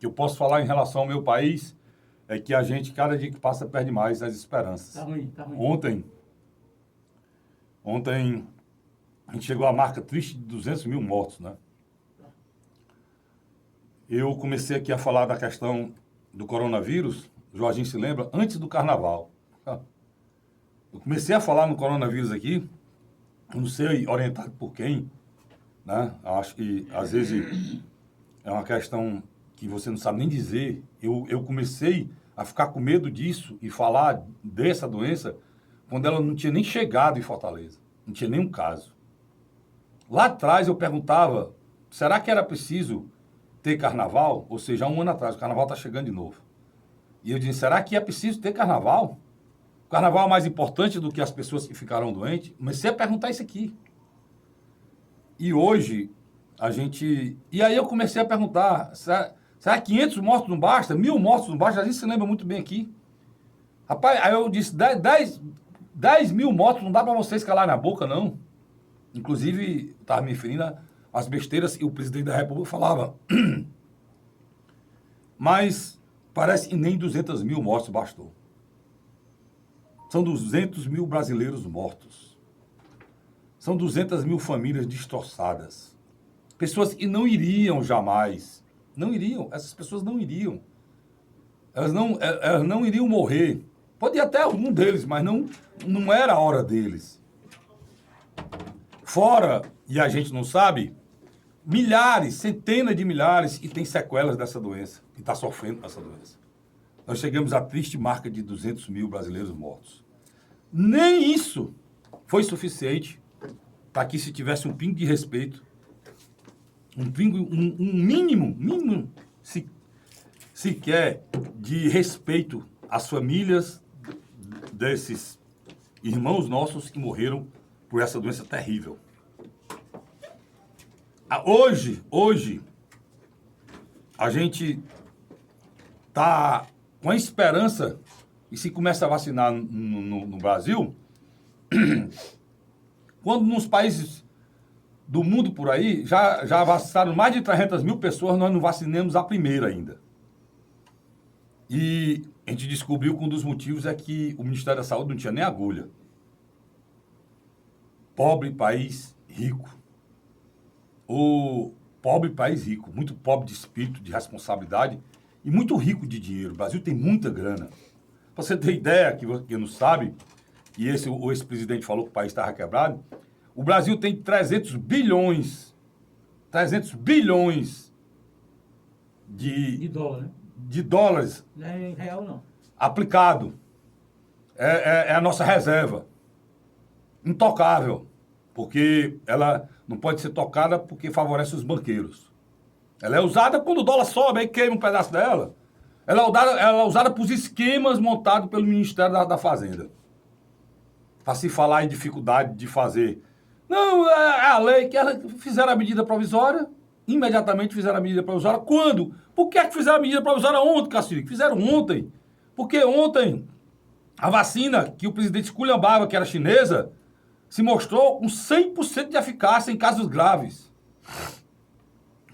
que eu posso falar em relação ao meu país é que a gente, cada dia que passa, perde mais as esperanças. Tá ruim, tá ruim. Ontem a gente chegou à marca triste de 200 mil mortos, né? Eu comecei aqui a falar da questão do coronavírus, o Jorginho se lembra, antes do carnaval. Eu comecei a falar no coronavírus aqui, eu não sei orientado por quem, né? Acho que, às vezes, é uma questão que você não sabe nem dizer. Eu comecei a ficar com medo disso e falar dessa doença quando ela não tinha nem chegado em Fortaleza. Não tinha nenhum caso. Lá atrás eu perguntava, será que era preciso ter carnaval? Ou seja, há um ano atrás, o carnaval está chegando de novo. E eu disse, será que é preciso ter carnaval? O carnaval é mais importante do que as pessoas que ficaram doentes? Comecei a perguntar isso aqui. E hoje, E aí eu comecei a perguntar, será que 500 mortos não basta? 1.000 mortos não basta? A gente se lembra muito bem aqui. Rapaz, aí eu disse, 10 mil mortos não dá para vocês calar na boca, não. Inclusive, estava me referindo às besteiras que o presidente da República falava. Mas parece que nem 200 mil mortos bastou. São 200 mil brasileiros mortos. São 200 mil famílias destroçadas. Pessoas que não iriam jamais. Não iriam. Essas pessoas não iriam. Elas não iriam morrer. Podia até algum deles, mas não era a hora deles. Fora, e a gente não sabe, milhares, centenas de milhares que têm sequelas dessa doença, que está sofrendo dessa doença. Nós chegamos à triste marca de 200 mil brasileiros mortos. Nem isso foi suficiente para que se tivesse um pingo de respeito, um mínimo sequer de respeito às famílias desses irmãos nossos que morreram por essa doença terrível. Hoje, a gente está com a esperança, e se começa a vacinar no Brasil, quando nos países do mundo por aí, já vacinaram mais de 300 mil pessoas, nós não vacinamos a primeira ainda. E a gente descobriu que um dos motivos é que o Ministério da Saúde não tinha nem agulha. Pobre país rico. O pobre país rico, muito pobre de espírito, de responsabilidade e muito rico de dinheiro. O Brasil tem muita grana. Para você ter ideia, que não sabe, e o ex-presidente falou que o país estava quebrado, o Brasil tem 300 bilhões De dólar, né? de dólares. Não é em real, não. Aplicado. É a nossa reserva. Intocável. Porque ela não pode ser tocada porque favorece os banqueiros. Ela é usada quando o dólar sobe, aí queima um pedaço dela. Ela é usada para os esquemas montados pelo Ministério da Fazenda. Para se falar em dificuldade de fazer. Não, é a lei que fizeram a medida provisória, imediatamente fizeram a medida provisória. Quando? Por que fizeram a medida provisória ontem, Castilho? Fizeram ontem. Porque ontem a vacina que o presidente esculhambava, que era chinesa, se mostrou com 100% de eficácia em casos graves.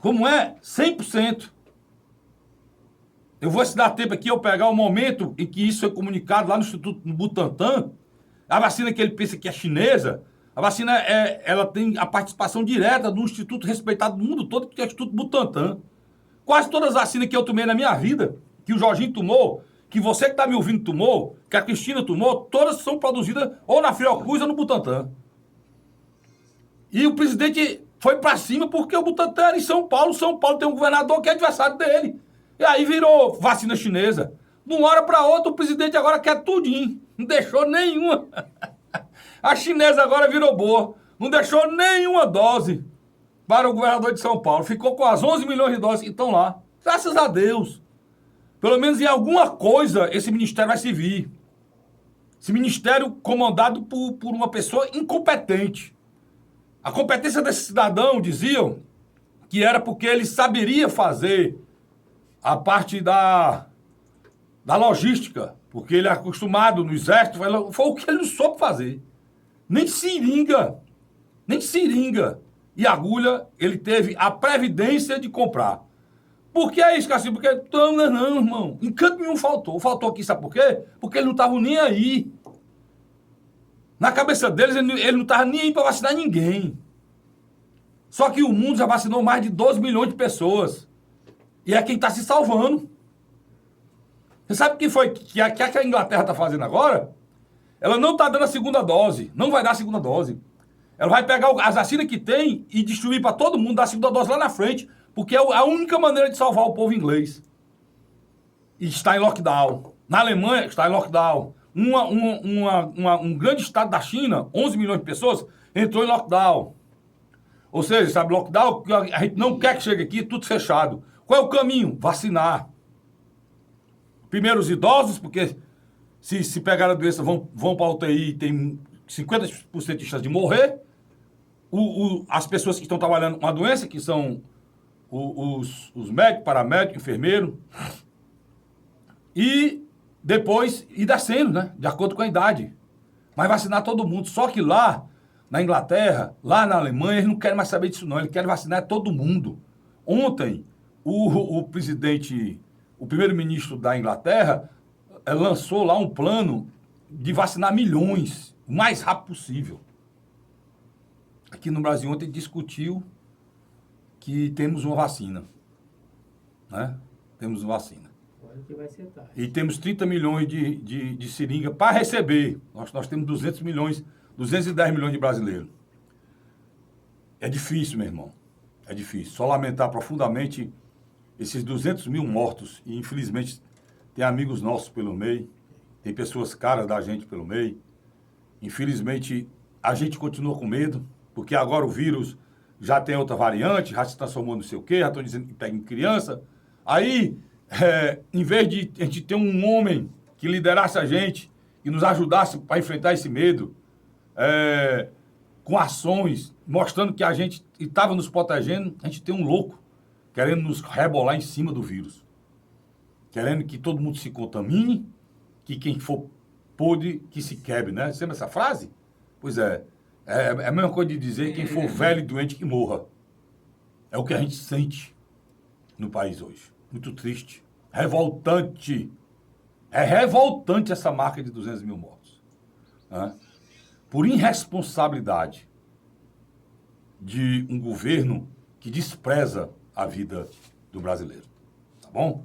Como é? 100%. Eu vou se dar tempo aqui, eu pegar o momento em que isso foi comunicado lá no Instituto Butantan, a vacina que ele pensa que é chinesa, a vacina ela tem a participação direta do instituto respeitado do mundo todo, que é o Instituto Butantan. Quase todas as vacinas que eu tomei na minha vida, que o Jorginho tomou, que você que está me ouvindo tomou, que a Cristina tomou, todas são produzidas ou na Fiocruz ou no Butantan. E o presidente foi para cima porque o Butantan era em São Paulo. São Paulo tem um governador que é adversário dele. E aí virou vacina chinesa. De uma hora para outra, o presidente agora quer tudinho. Não deixou nenhuma. A chinesa agora virou boa. Não deixou nenhuma dose para o governador de São Paulo. Ficou com as 11 milhões de doses que estão lá. Graças a Deus. Pelo menos em alguma coisa esse ministério vai servir. Esse ministério comandado por uma pessoa incompetente. A competência desse cidadão, diziam, que era porque ele saberia fazer a parte da logística, porque ele é acostumado no exército, foi o que ele não soube fazer. Nem seringa e agulha ele teve a previdência de comprar. Por que é isso, Cassinho? Porque, não, irmão. Encanto nenhum faltou. Faltou aqui, sabe por quê? Porque eles não estavam nem aí. Na cabeça deles, ele não estava nem aí para vacinar ninguém. Só que o mundo já vacinou mais de 12 milhões de pessoas. E é quem está se salvando. Você sabe o que foi que a Inglaterra está fazendo agora? Ela não está dando a segunda dose. Não vai dar a segunda dose. Ela vai pegar as vacinas que tem e distribuir para todo mundo, dar a segunda dose lá na frente, porque é a única maneira de salvar o povo inglês. E está em lockdown. Na Alemanha está em lockdown. Um grande estado da China, 11 milhões de pessoas, entrou em lockdown. Ou seja, sabe, lockdown, a gente não quer que chegue aqui, tudo fechado. Qual é o caminho? Vacinar. Primeiro os idosos, porque se pegar a doença vão para a UTI e tem 50% de chance de morrer. As pessoas que estão trabalhando com a doença, que são os médicos, paramédicos, enfermeiros. E depois ir descendo, né? De acordo com a idade. Mas vacinar todo mundo. Só que lá, na Inglaterra, lá na Alemanha, eles não querem mais saber disso não. Eles querem vacinar todo mundo. Ontem, o presidente, o primeiro-ministro da Inglaterra, lançou lá um plano de vacinar milhões, o mais rápido possível. Aqui no Brasil ontem discutiu que temos uma vacina. Né? Temos uma vacina. Que vai ser tarde. E temos 30 milhões de seringa para receber. Nós temos 210 milhões de brasileiros. É difícil, meu irmão. É difícil. Só lamentar profundamente esses 200 mil mortos. E, infelizmente, tem amigos nossos pelo meio. Tem pessoas caras da gente pelo meio. Infelizmente, a gente continua com medo. Porque agora o vírus já tem outra variante, já se transformou não sei o quê, já estão dizendo que pega em criança. Aí, em vez de a gente ter um homem que liderasse a gente, que nos ajudasse para enfrentar esse medo, com ações, mostrando que a gente estava nos protegendo, a gente tem um louco querendo nos rebolar em cima do vírus. Querendo que todo mundo se contamine, que quem for podre, que se quebre, né? Você lembra essa frase? Pois é. É a mesma coisa de dizer quem for velho e doente que morra. É o que a gente sente no país hoje. Muito triste. Revoltante. É revoltante essa marca de 200 mil mortos. Né? Por irresponsabilidade de um governo que despreza a vida do brasileiro. Tá bom?